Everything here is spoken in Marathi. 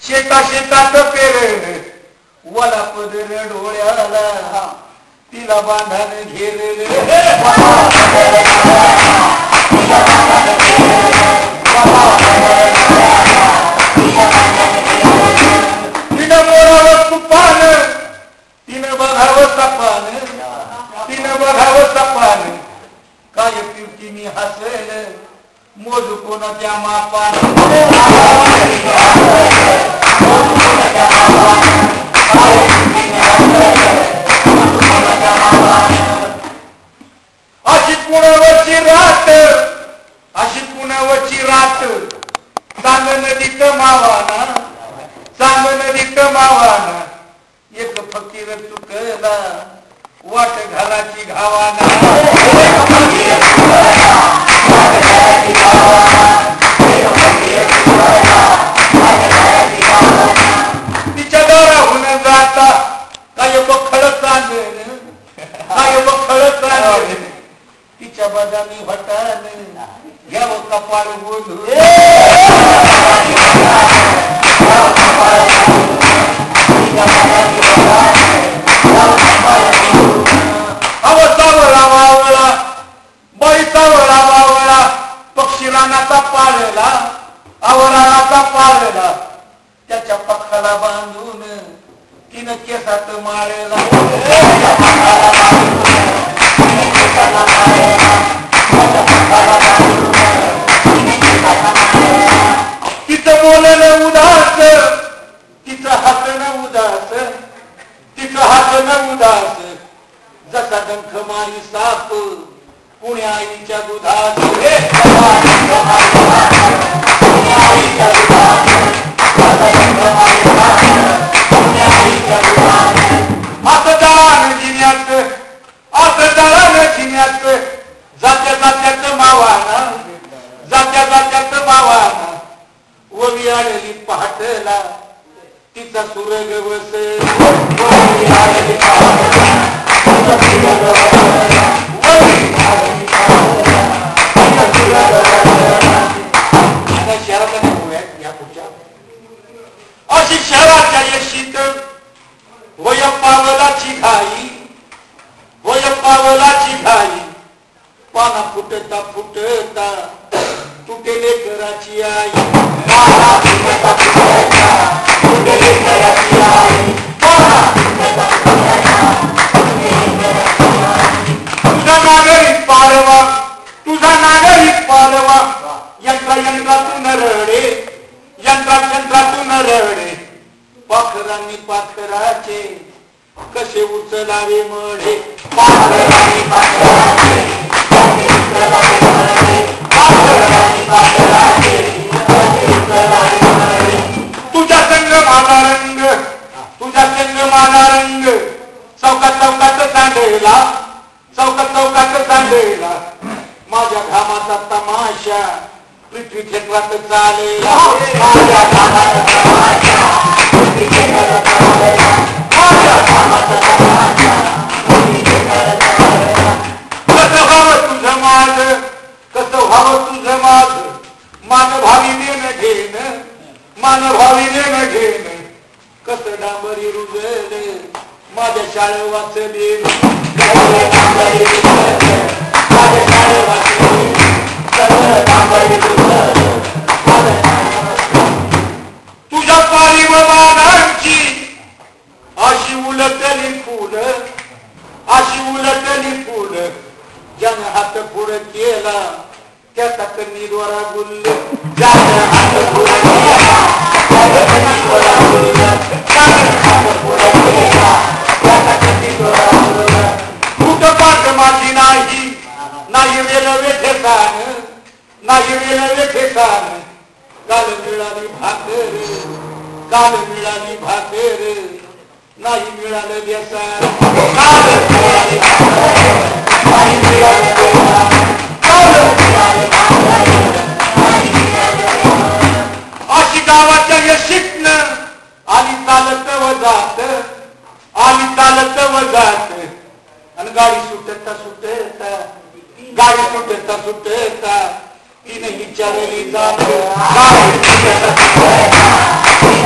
शेता शेतात पेरलं वला पदर डोळ्याला तिला बांधाने घेरले तिनं मोरावं तुपान तिनं बघावं सपान तिनं बघावं सपान काय पिवटीनी हसेल मोज कोणाच्या मापान अशी पुण्यावरची रात अशी पुण्यावरची रात सांग नदीत मावाना सांग नदीत मावाना एक फकीर चुकला वाट घालाची घावाना तिच्या दाराहून जाता काय बखळ चांदण काय बखळ चांदण तिच्या बदामी हटाल घ्यावं कपाळ बोलू सावळा वावळा बाई सावळा वावळा पक्षी रानाचा पाळला आवरानाचा पाळला त्याच्या पक्षाला बांधून तिनं केसात माळला तिचं बोलणं उदास तिचं हातणं उदास तिचं हातणं उदास जसा डंख मारी साप पुण्या आईच्या दुधात असदान जिन्यात असदान जिन्यात जात्या जात्यात मावाना जात्या जात्यात मावाना ववी आलेली पहाटला तिचा सुरग वस अशी शहराच्या यशीत वय पावलाची घाई वय पावलाची घाई पाना फुटता फुटता तुटेले कराची आई तुझा नागरिक पालवा तुझा नागरिक पालवा यंत्रा यंत्रातून रडे यंत्रातून रडे पाखरांनी पाखराचे कसे उचलावे मढे तुझा संग माझा रंग तुझा संग माझा रंग चौकात चौकात सांडेला चौकात चौकात सांडेला माझ्या घामाचा तमाशा पृथ्वी क्षेत्रात चालेला माझ्या घामाचा तमाशा पृथ्वी क्षेत्रात चालेला माझ्या घामाचा तमाशा पृथ्वी क्षेत्रात चालेला कसं व्हावं तुझं माझं कसं व्हावं तुझं माझं मान भावी देणं घेणं मान भावी देणं घेणं कसं डांबरी रुजल माझ्या शाळे वाचले तुझ्या पाळी बाबांची अशी उलटली फुल अशी उलटली फुल ज्यानं हात पुढे केला त्याचा कन्नीद्वारा गुल्ल ज्यानं हात पुढे केला त्याचा कन्नीद्वारा गुल्ल ज्यानं हात पुढे केला त्याचा कन्नीद्वारा गुल्ल कुठं पाठ माझी नाही नाही वेळ वेठेसान नाही वेळ वेठेसान काल मिळाली भाकर काल मिळाली भाकर नाही मिळालं व्यसन काल मिळाली भाकर नाही मिळालं व्यसन काल मिळाली भाकर नाही मिळालं व्यसन अशी गावाच्या यशीतनं आली चालत व जात आली चालत व जात आणि गाडी सुटता सुटता गाडी सुटता सुटता तिने विचारली जात गाडी सुटता सुटता